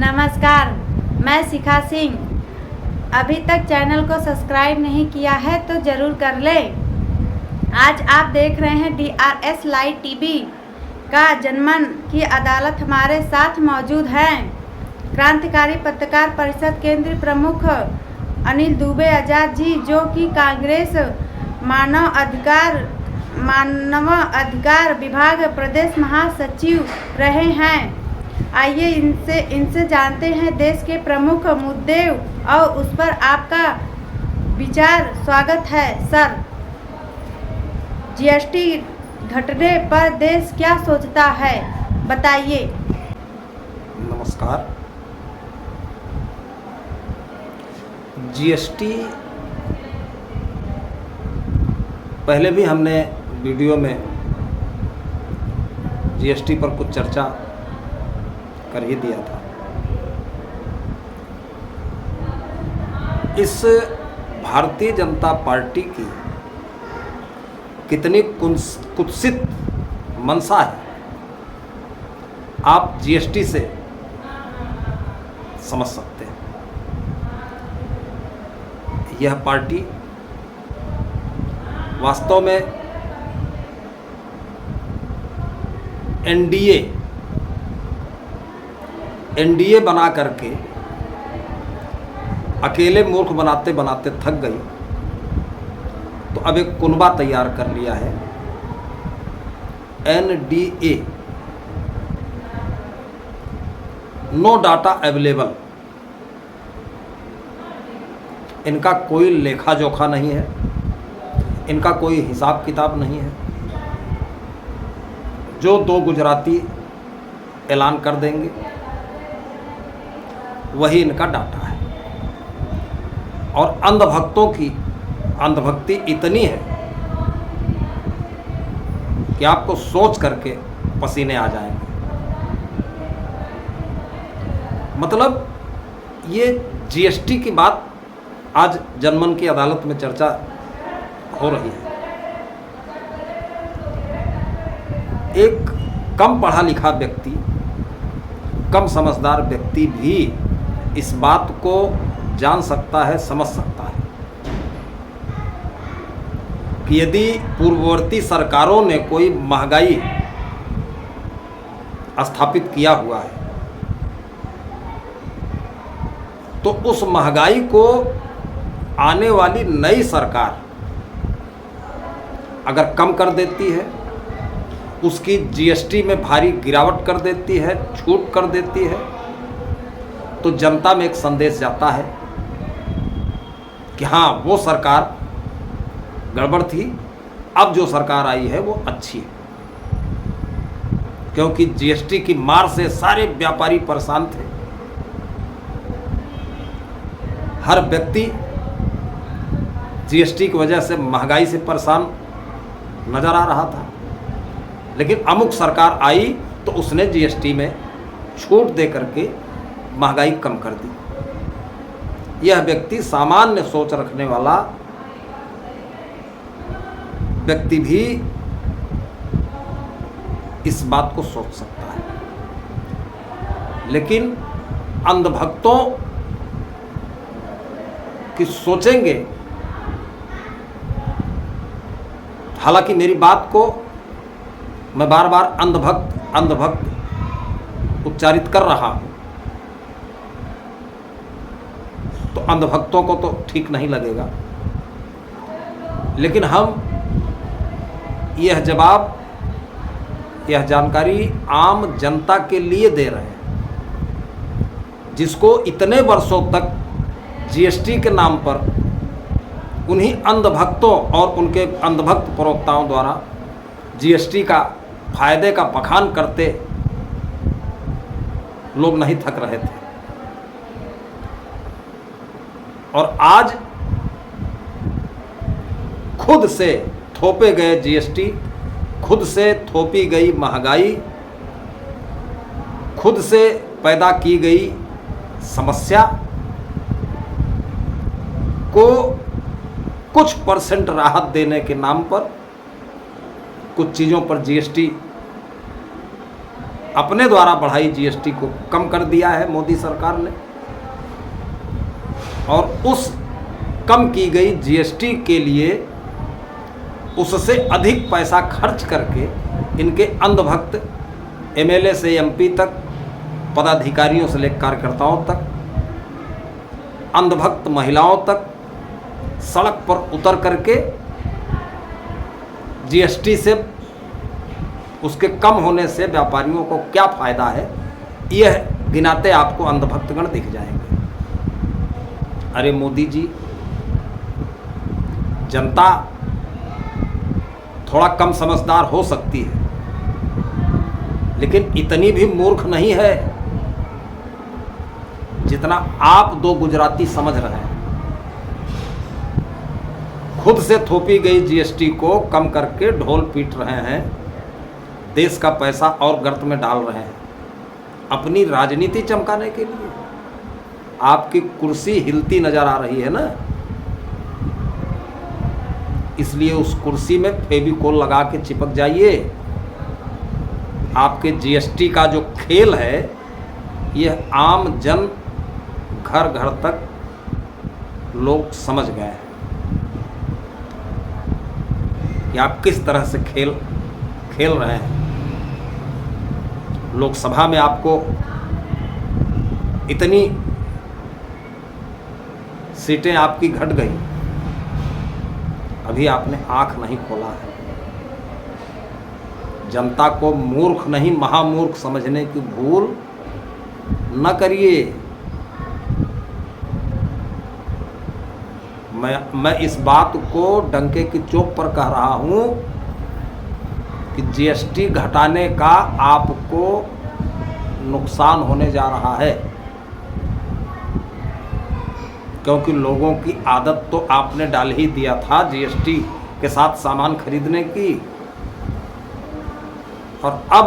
नमस्कार, मैं शिखा सिंह। अभी तक चैनल को सब्सक्राइब नहीं किया है तो ज़रूर कर लें। आज आप देख रहे हैं DRS लाइव टीवी का जनमन की अदालत। हमारे साथ मौजूद हैं क्रांतिकारी पत्रकार परिषद केंद्रीय प्रमुख अनिल दुबे आज़ाद जी, जो कि कांग्रेस मानव अधिकार विभाग प्रदेश महासचिव रहे हैं। आइए इनसे जानते हैं देश के प्रमुख मुद्दे और उस पर आपका विचार। स्वागत है सर। GST घटने पर देश क्या सोचता है, बताइए। नमस्कार। GST पहले भी हमने वीडियो में GST पर कुछ चर्चा कर ही दिया था। इस भारतीय जनता पार्टी की कितनी कुत्सित मंशा है, आप GST से समझ सकते हैं। यह पार्टी वास्तव में एनडीए बना करके अकेले मूर्ख बनाते बनाते थक गई, तो अब एक कुनबा तैयार कर लिया है, NDA, नो डाटा अवेलेबल। इनका कोई लेखा जोखा नहीं है, इनका कोई हिसाब किताब नहीं है। जो दो गुजराती ऐलान कर देंगे वही इनका डाटा है। और अंधभक्तों की अंधभक्ति इतनी है कि आपको सोच करके पसीने आ जाएंगे। मतलब ये GST की बात आज जनमन की अदालत में चर्चा हो रही है। एक कम पढ़ा लिखा व्यक्ति, कम समझदार व्यक्ति भी इस बात को जान सकता है, समझ सकता है कि यदि पूर्ववर्ती सरकारों ने कोई महंगाई स्थापित किया हुआ है, तो उस महंगाई को आने वाली नई सरकार अगर कम कर देती है, उसकी GST में भारी गिरावट कर देती है, छूट कर देती है, तो जनता में एक संदेश जाता है कि हाँ, वो सरकार गड़बड़ थी, अब जो सरकार आई है वो अच्छी है। क्योंकि GST की मार से सारे व्यापारी परेशान थे। हर व्यक्ति GST की वजह से महंगाई से परेशान नजर आ रहा था, लेकिन अमुक सरकार आई तो उसने GST में छूट दे करके महंगाई कम कर दी। यह व्यक्ति, सामान्य सोच रखने वाला व्यक्ति भी इस बात को सोच सकता है, लेकिन अंधभक्तों की सोचेंगे। हालांकि मेरी बात को मैं बार बार अंधभक्त उच्चारित कर रहा हूं, तो अंधभक्तों को तो ठीक नहीं लगेगा, लेकिन हम यह जवाब, यह जानकारी आम जनता के लिए दे रहे हैं, जिसको इतने वर्षों तक GST के नाम पर उन्हीं अंधभक्तों और उनके अंधभक्त प्रवक्ताओं द्वारा GST का फायदे का बखान करते लोग नहीं थक रहे थे। और आज खुद से थोपे गए GST, खुद से थोपी गई महंगाई, खुद से पैदा की गई समस्या को कुछ % राहत देने के नाम पर कुछ चीज़ों पर GST अपने द्वारा बढ़ाई जीएसटी को कम कर दिया है मोदी सरकार ने, और उस कम की गई जीएसटी के लिए उससे अधिक पैसा खर्च करके इनके अंधभक्त एमएलए से एमपी तक, पदाधिकारियों से लेकर कार्यकर्ताओं तक, अंधभक्त महिलाओं तक सड़क पर उतर करके जीएसटी से, उसके कम होने से व्यापारियों को क्या फ़ायदा है, यह गिनाते आपको अंधभक्तगण दिख जाएंगे। अरे मोदी जी, जनता थोड़ा कम समझदार हो सकती है, लेकिन इतनी भी मूर्ख नहीं है जितना आप दो गुजराती समझ रहे हैं। खुद से थोपी गई जीएसटी को कम करके ढोल पीट रहे हैं, देश का पैसा और गर्त में डाल रहे हैं अपनी राजनीति चमकाने के लिए। आपकी कुर्सी हिलती नजर आ रही है ना, इसलिए उस कुर्सी में फेविकोल लगा के चिपक जाइए। आपके जीएसटी का जो खेल है, यह आम जन घर घर तक लोग समझ गए हैं कि आप किस तरह से खेल रहे हैं। लोकसभा में आपको इतनी सीटें आपकी घट गई, अभी आपने आंख नहीं खोला है। जनता को मूर्ख नहीं महामूर्ख समझने की भूल न करिए। मैं इस बात को डंके की चोट पर कह रहा हूं कि जीएसटी घटाने का आपको नुकसान होने जा रहा है, क्योंकि लोगों की आदत तो आपने डाल ही दिया था जीएसटी के साथ सामान खरीदने की। और अब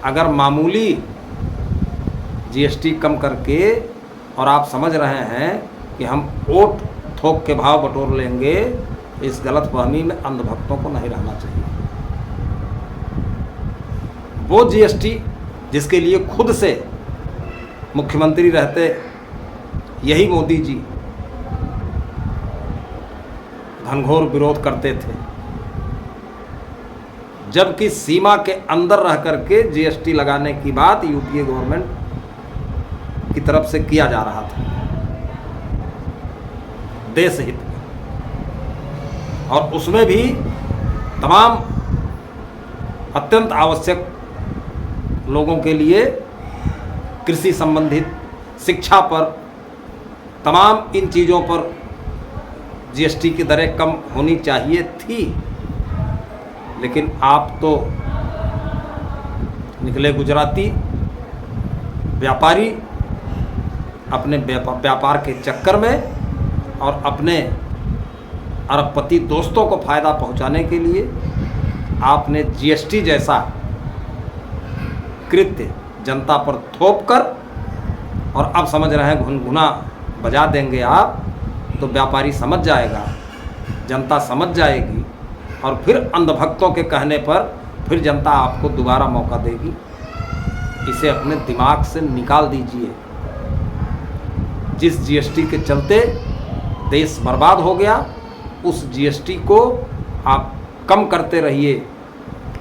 अगर मामूली जीएसटी कम करके और आप समझ रहे हैं कि हम वोट थोक के भाव बटोर लेंगे, इस गलतफहमी में अंधभक्तों को नहीं रहना चाहिए। वो जीएसटी जिसके लिए खुद से मुख्यमंत्री रहते यही मोदी जी घनघोर विरोध करते थे, जबकि सीमा के अंदर रह करके जीएसटी लगाने की बात यूपीए गवर्नमेंट की तरफ से किया जा रहा था देश हित में, और उसमें भी तमाम अत्यंत आवश्यक लोगों के लिए कृषि संबंधित, शिक्षा पर, तमाम इन चीज़ों पर जीएसटी की दरें कम होनी चाहिए थी। लेकिन आप तो निकले गुजराती व्यापारी अपने व्यापार के चक्कर में और अपने अरबपति दोस्तों को फ़ायदा पहुंचाने के लिए आपने जीएसटी जैसा कृत्य जनता पर थोप कर, और अब समझ रहे हैं घुनघुना बजा देंगे आप, तो व्यापारी समझ जाएगा, जनता समझ जाएगी, और फिर अंधभक्तों के कहने पर फिर जनता आपको दोबारा मौका देगी। इसे अपने दिमाग से निकाल दीजिए। जिस जीएसटी के चलते देश बर्बाद हो गया, उस जीएसटी को आप कम करते रहिए,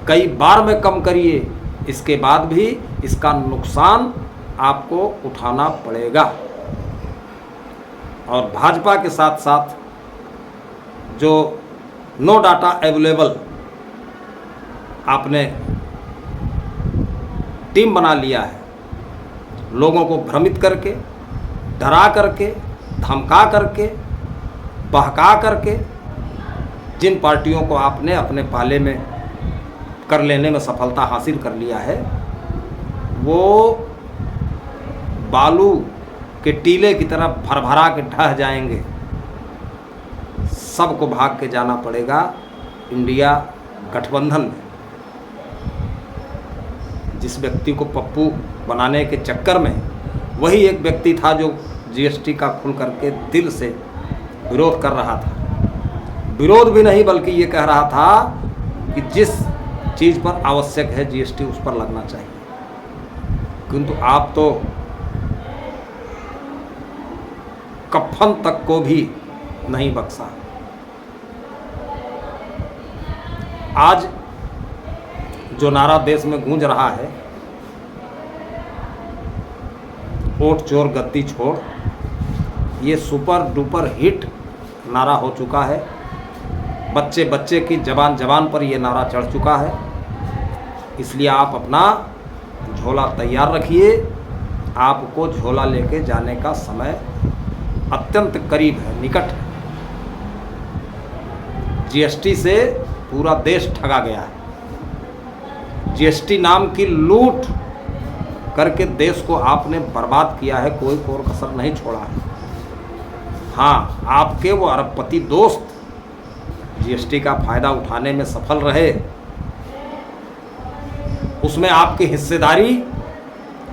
कई बार में कम करिए, इसके बाद भी इसका नुकसान आपको उठाना पड़ेगा। और भाजपा के साथ साथ जो नो डाटा अवेलेबल आपने टीम बना लिया है, लोगों को भ्रमित करके, डरा करके, धमका करके, बहका करके जिन पार्टियों को आपने अपने पाले में कर लेने में सफलता हासिल कर लिया है, वो बालू के टीले की तरह भरभरा के ढह जाएंगे। सबको भाग के जाना पड़ेगा इंडिया गठबंधन में। जिस व्यक्ति को पप्पू बनाने के चक्कर में, वही एक व्यक्ति था जो जीएसटी का खुल करके दिल से विरोध कर रहा था। विरोध भी नहीं, बल्कि ये कह रहा था कि जिस चीज़ पर आवश्यक है जीएसटी, उस पर लगना चाहिए। किंतु आप तो कफन तक को भी नहीं बख्शा। आज जो नारा देश में गूंज रहा है, वोट चोर गद्दी छोड़, ये सुपर डुपर हिट नारा हो चुका है। बच्चे बच्चे की जबान जबान पर ये नारा चढ़ चुका है। इसलिए आप अपना झोला तैयार रखिए। आपको झोला लेके जाने का समय अत्यंत करीब है, निकट है। जीएसटी से पूरा देश ठगा गया है। जीएसटी नाम की लूट करके देश को आपने बर्बाद किया है, कोई कोर कसर नहीं छोड़ा है। हाँ, आपके वो अरबपति दोस्त जीएसटी का फायदा उठाने में सफल रहे, उसमें आपकी हिस्सेदारी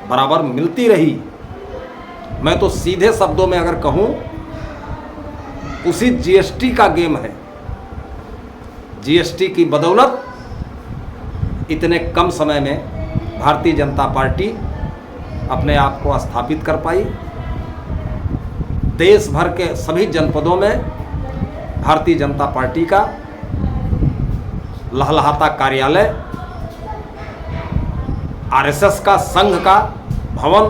बराबर मिलती रही। मैं तो सीधे शब्दों में अगर कहूं, उसी जीएसटी का गेम है। जीएसटी की बदौलत इतने कम समय में भारतीय जनता पार्टी अपने आप को स्थापित कर पाई। देश भर के सभी जनपदों में भारतीय जनता पार्टी का लहलहाता कार्यालय, आरएसएस का संघ का भवन,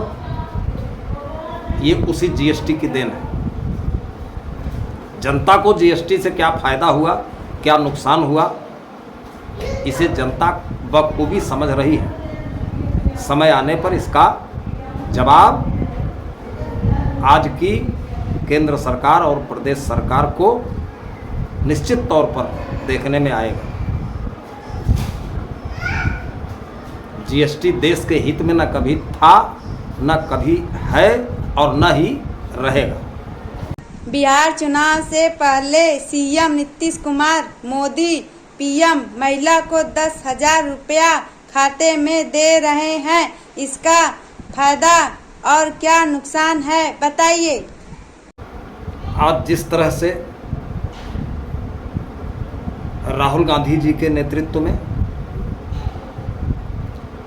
ये उसी जीएसटी की देन है। जनता को जीएसटी से क्या फायदा हुआ, क्या नुकसान हुआ, इसे जनता बखूबी समझ रही है। समय आने पर इसका जवाब आज की केंद्र सरकार और प्रदेश सरकार को निश्चित तौर पर देखने में आएगा। जीएसटी देश के हित में न कभी था, न कभी है और न ही रहेगा। बिहार चुनाव से पहले सीएम नीतीश कुमार मोदी पीएम महिला को 10,000 रुपया खाते में दे रहे हैं। इसका फायदा और क्या नुकसान है, बताइए। आज जिस तरह से राहुल गांधी जी के नेतृत्व में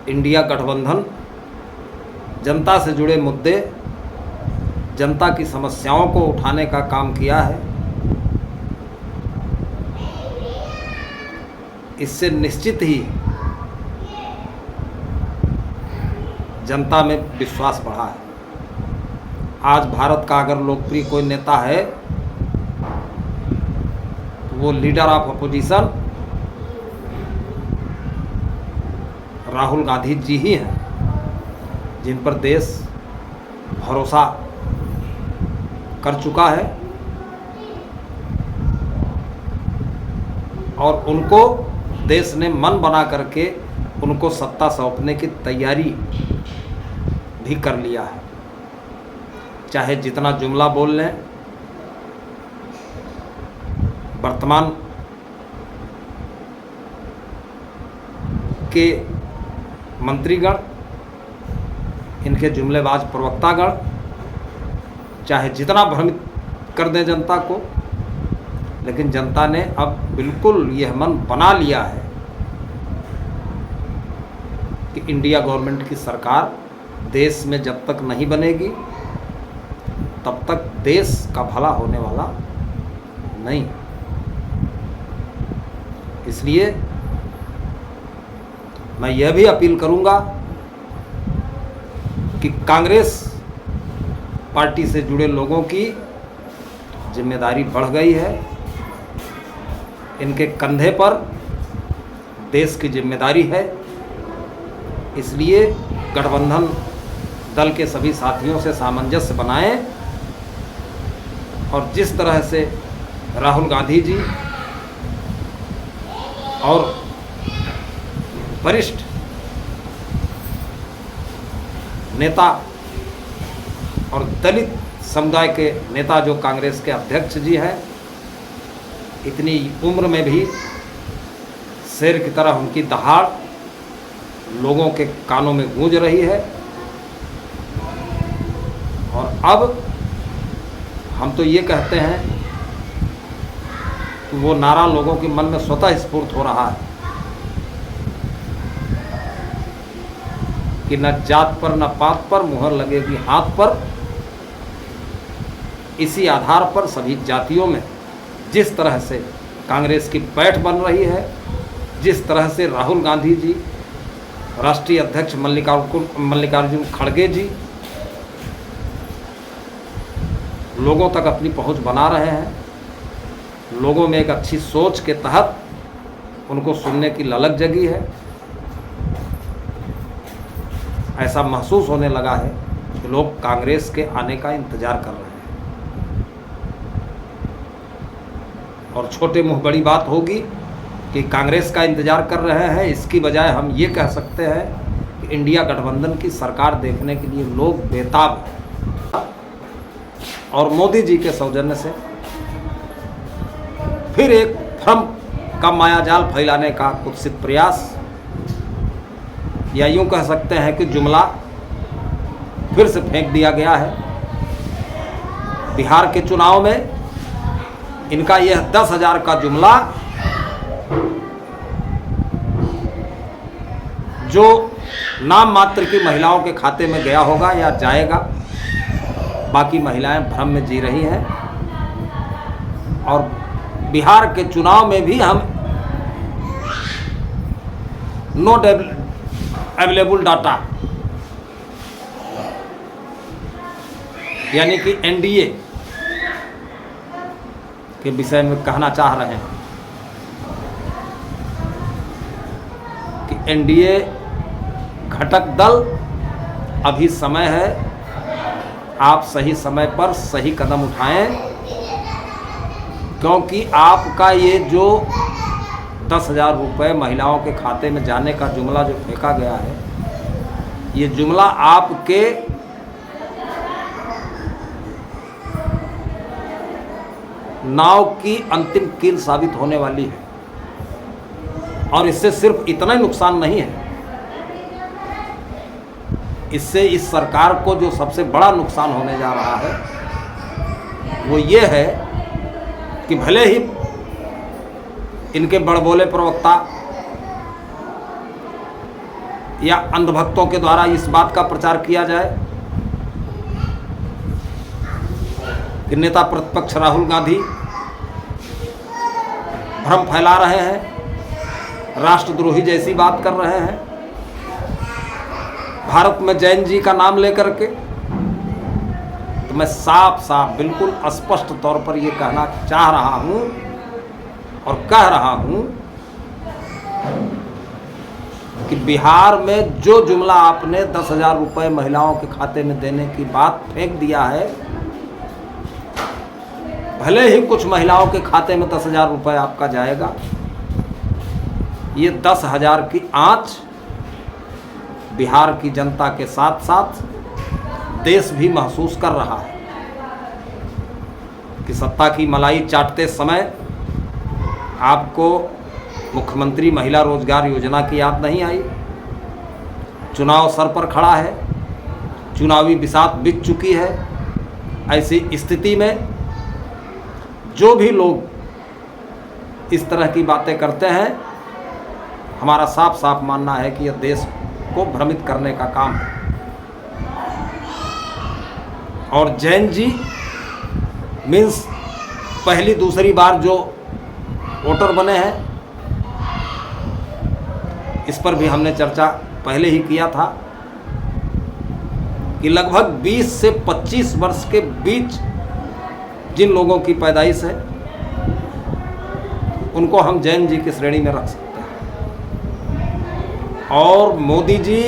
इंडिया गठबंधन जनता से जुड़े मुद्दे, जनता की समस्याओं को उठाने का काम किया है, इससे निश्चित ही जनता में विश्वास बढ़ा है। आज भारत का अगर लोकप्रिय कोई नेता है तो वो leader of opposition Rahul Gandhi ji ही हैं, जिन पर देश भरोसा कर चुका है और उनको देश ने मन बना करके उनको सत्ता सौंपने की तैयारी भी कर लिया है। चाहे जितना जुमला बोल लें, वर्तमान के मंत्रीगण, इनके जुमलेबाज प्रवक्तागण चाहे जितना भ्रमित कर दें जनता को, लेकिन जनता ने अब बिल्कुल यह मन बना लिया है कि इंडिया गवर्नमेंट की सरकार देश में जब तक नहीं बनेगी तब तक देश का भला होने वाला नहीं। इसलिए मैं यह भी अपील करूंगा कि कांग्रेस पार्टी से जुड़े लोगों की जिम्मेदारी बढ़ गई है। इनके कंधे पर देश की जिम्मेदारी है। इसलिए गठबंधन दल के सभी साथियों से सामंजस्य बनाएं और जिस तरह से राहुल गांधी जी और वरिष्ठ नेता और दलित समुदाय के नेता जो कांग्रेस के अध्यक्ष जी हैं, इतनी उम्र में भी शेर की तरह उनकी दहाड़ लोगों के कानों में गूंज रही है। और अब हम तो ये कहते हैं कि वो नारा लोगों के मन में स्वतः स्फुरित हो रहा है कि न जात पर न पात पर मुहर लगेगी हाथ पर। इसी आधार पर सभी जातियों में जिस तरह से कांग्रेस की पैठ बन रही है, जिस तरह से राहुल गांधी जी, राष्ट्रीय अध्यक्ष मल्लिकार्जुन खड़गे जी लोगों तक अपनी पहुंच बना रहे हैं, लोगों में एक अच्छी सोच के तहत उनको सुनने की ललक जगी है, ऐसा महसूस होने लगा है कि लोग कांग्रेस के आने का इंतजार कर रहे हैं। और छोटे मुंह बड़ी बात होगी कि कांग्रेस का इंतजार कर रहे हैं, इसकी बजाय हम ये कह सकते हैं कि इंडिया गठबंधन की सरकार देखने के लिए लोग बेताब हैं। और मोदी जी के सौजन्य से फिर एक भ्रम का मायाजाल फैलाने का कुत्सित प्रयास, या यूं कह सकते हैं कि जुमला फिर से फेंक दिया गया है। बिहार के चुनाव में इनका यह 10,000 का जुमला जो नाम मात्र की महिलाओं के खाते में गया होगा या जाएगा, बाकी महिलाएं भ्रम में जी रही हैं। और बिहार के चुनाव में भी हम नो अवेलेबल डाटा यानी कि एनडीए के विषय में कहना चाह रहे हैं कि एनडीए घटक दल अभी समय है, आप सही समय पर सही कदम उठाएं, क्योंकि आपका ये जो 10,000 रुपये महिलाओं के खाते में जाने का जुमला जो फेंका गया है, ये जुमला आपके नाव की अंतिम कील साबित होने वाली है। और इससे सिर्फ इतना ही नुकसान नहीं है, इससे इस सरकार को जो सबसे बड़ा नुकसान होने जा रहा है वो ये है कि भले ही इनके बड़बोले प्रवक्ता या अंधभक्तों के द्वारा इस बात का प्रचार किया जाए कि नेता प्रतिपक्ष राहुल गांधी भ्रम फैला रहे हैं, राष्ट्रद्रोही जैसी बात कर रहे हैं, भारत में जैन जी का नाम लेकर के, तो मैं साफ साफ बिल्कुल स्पष्ट तौर पर ये कहना चाह रहा हूँ और कह रहा हूँ कि बिहार में जो जुमला आपने 10,000 रुपये महिलाओं के खाते में देने की बात फेंक दिया है, भले ही कुछ महिलाओं के खाते में 10,000 रुपये आपका जाएगा, ये 10,000 की आंच बिहार की जनता के साथ साथ देश भी महसूस कर रहा है कि सत्ता की मलाई चाटते समय आपको मुख्यमंत्री महिला रोजगार योजना की याद नहीं आई। चुनाव सर पर खड़ा है, चुनावी बिसात बीत चुकी है। ऐसी स्थिति में जो भी लोग इस तरह की बातें करते हैं, हमारा साफ साफ मानना है कि यह देश को भ्रमित करने का काम है। और जैन जी मीन्स पहली दूसरी बार जो वोटर बने हैं, इस पर भी हमने चर्चा पहले ही किया था कि लगभग 20 से 25 वर्ष के बीच जिन लोगों की पैदाइश है उनको हम जैन जी की श्रेणी में रख सकते हैं। और मोदी जी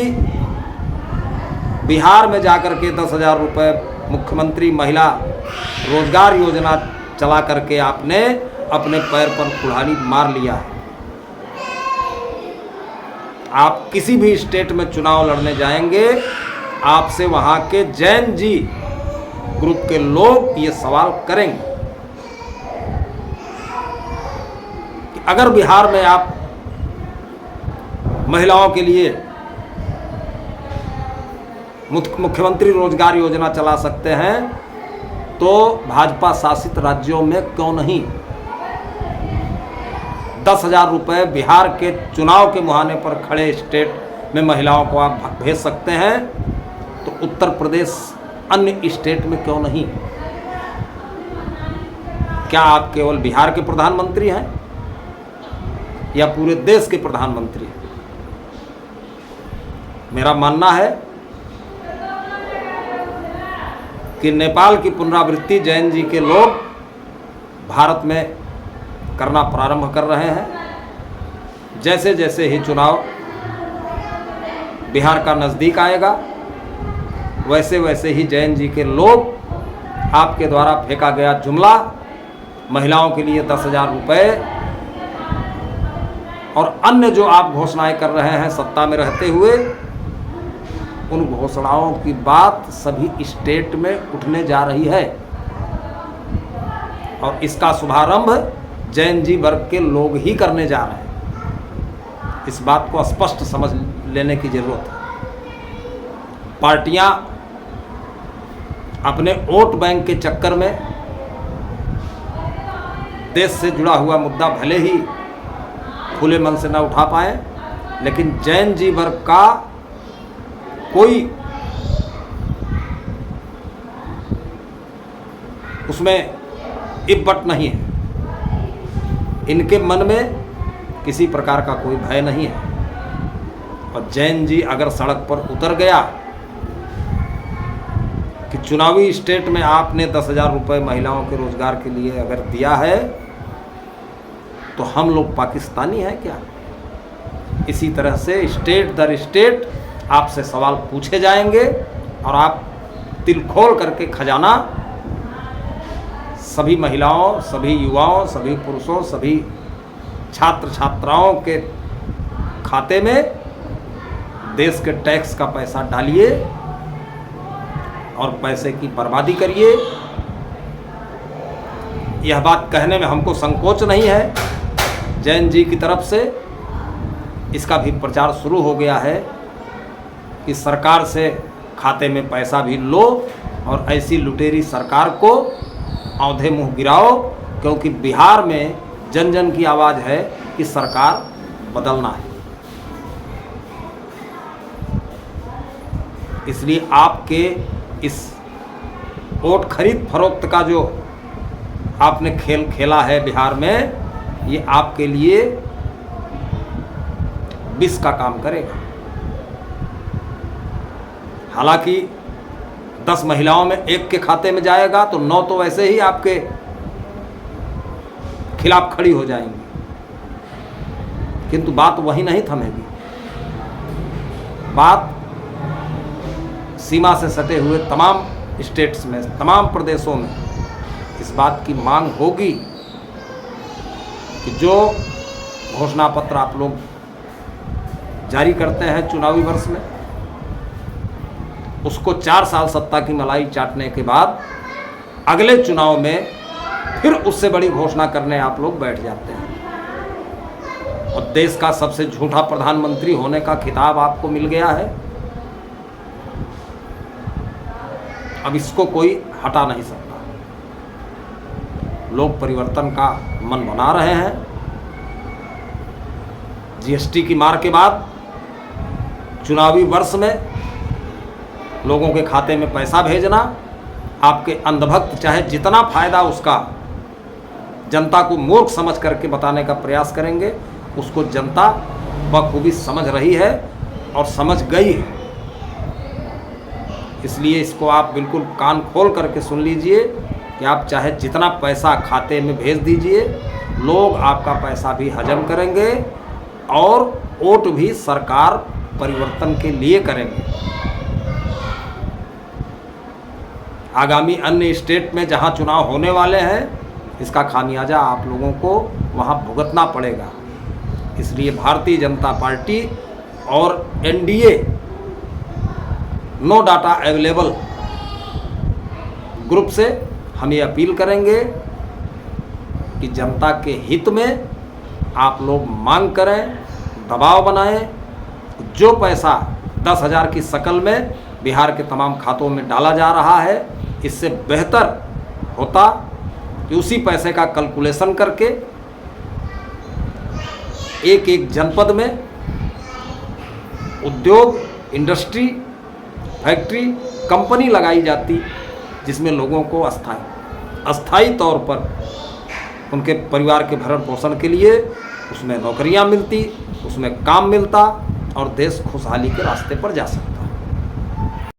बिहार में जाकर के 10,000 रुपये मुख्यमंत्री महिला रोजगार योजना चला करके आपने अपने पैर पर कुल्हाड़ी मार लिया है। आप किसी भी स्टेट में चुनाव लड़ने जाएंगे, आपसे वहां के जैन जी ग्रुप के लोग ये सवाल करेंगे कि अगर बिहार में आप महिलाओं के लिए मुख्यमंत्री रोजगार योजना चला सकते हैं, तो भाजपा शासित राज्यों में क्यों नहीं 10,000 रुपये बिहार के चुनाव के मुहाने पर खड़े स्टेट में महिलाओं को आप भेज सकते हैं, तो उत्तर प्रदेश अन्य स्टेट में क्यों नहीं? क्या आप केवल बिहार के प्रधानमंत्री हैं या पूरे देश के प्रधानमंत्री हैं? मेरा मानना है कि नेपाल की पुनरावृत्ति जैन जी के लोग भारत में करना प्रारंभ कर रहे हैं। जैसे जैसे ही चुनाव बिहार का नज़दीक आएगा, वैसे वैसे ही जैन जी के लोग आपके द्वारा फेंका गया जुमला, महिलाओं के लिए 10,000 रुपये और अन्य जो आप घोषणाएं कर रहे हैं सत्ता में रहते हुए, उन घोषणाओं की बात सभी स्टेट में उठने जा रही है और इसका शुभारंभ जैन जी वर्ग के लोग ही करने जा रहे हैं। इस बात को स्पष्ट समझ लेने की जरूरत है। पार्टियां अपने वोट बैंक के चक्कर में देश से जुड़ा हुआ मुद्दा भले ही खुले मन से न उठा पाए, लेकिन जैन जी वर्ग का कोई उसमें इब्बट नहीं है। इनके मन में किसी प्रकार का कोई भय नहीं है और जैन जी अगर सड़क पर उतर गया कि चुनावी स्टेट में आपने 10,000 रुपये महिलाओं के रोजगार के लिए अगर दिया है तो हम लोग पाकिस्तानी हैं क्या? इसी तरह से स्टेट दर स्टेट आपसे सवाल पूछे जाएंगे और आप तिल खोल करके खजाना सभी महिलाओं, सभी युवाओं, सभी पुरुषों, सभी छात्र छात्राओं के खाते में देश के टैक्स का पैसा डालिए और पैसे की बर्बादी करिए। यह बात कहने में हमको संकोच नहीं है। जैन जी की तरफ से इसका भी प्रचार शुरू हो गया है कि सरकार से खाते में पैसा भी लो और ऐसी लुटेरी सरकार को औंधे मुंह गिराओ, क्योंकि बिहार में जन जन की आवाज़ है कि सरकार बदलना है। इसलिए आपके इस वोट खरीद फरोख्त का जो आपने खेल खेला है बिहार में, ये आपके लिए विष का काम करेगा। हालांकि 10 महिलाओं में एक के खाते में जाएगा तो 9 तो वैसे ही आपके खिलाफ खड़ी हो जाएंगी, किंतु बात वही नहीं थमेगी। बात सीमा से सटे हुए तमाम स्टेट्स में, तमाम प्रदेशों में इस बात की मांग होगी कि जो घोषणा पत्र आप लोग जारी करते हैं चुनावी वर्ष में, उसको 4 साल सत्ता की मलाई चाटने के बाद अगले चुनाव में फिर उससे बड़ी घोषणा करने आप लोग बैठ जाते हैं और देश का सबसे झूठा प्रधानमंत्री होने का खिताब आपको मिल गया है। अब इसको कोई हटा नहीं सकता। लोग परिवर्तन का मन बना रहे हैं। जीएसटी की मार के बाद चुनावी वर्ष में लोगों के खाते में पैसा भेजना, आपके अंधभक्त चाहे जितना फायदा उसका जनता को मूर्ख समझ करके बताने का प्रयास करेंगे, उसको जनता बखूबी समझ रही है और समझ गई है। इसलिए इसको आप बिल्कुल कान खोल करके सुन लीजिए कि आप चाहे जितना पैसा खाते में भेज दीजिए, लोग आपका पैसा भी हजम करेंगे और वोट भी सरकार परिवर्तन के लिए करेंगे। आगामी अन्य स्टेट में जहां चुनाव होने वाले हैं, इसका खामियाजा आप लोगों को वहां भुगतना पड़ेगा। इसलिए भारतीय जनता पार्टी और NDA no data available group से हम ये अपील करेंगे कि जनता के हित में आप लोग मांग करें, दबाव बनाएं। जो पैसा 10,000 की शकल में बिहार के तमाम खातों में डाला जा रहा है, इससे बेहतर होता कि उसी पैसे का कैलकुलेशन करके एक एक जनपद में उद्योग, इंडस्ट्री, फैक्ट्री, कंपनी लगाई जाती जिसमें लोगों को अस्थायी तौर पर उनके परिवार के भरण पोषण के लिए उसमें नौकरियां मिलती, उसमें काम मिलता और देश खुशहाली के रास्ते पर जा सकता।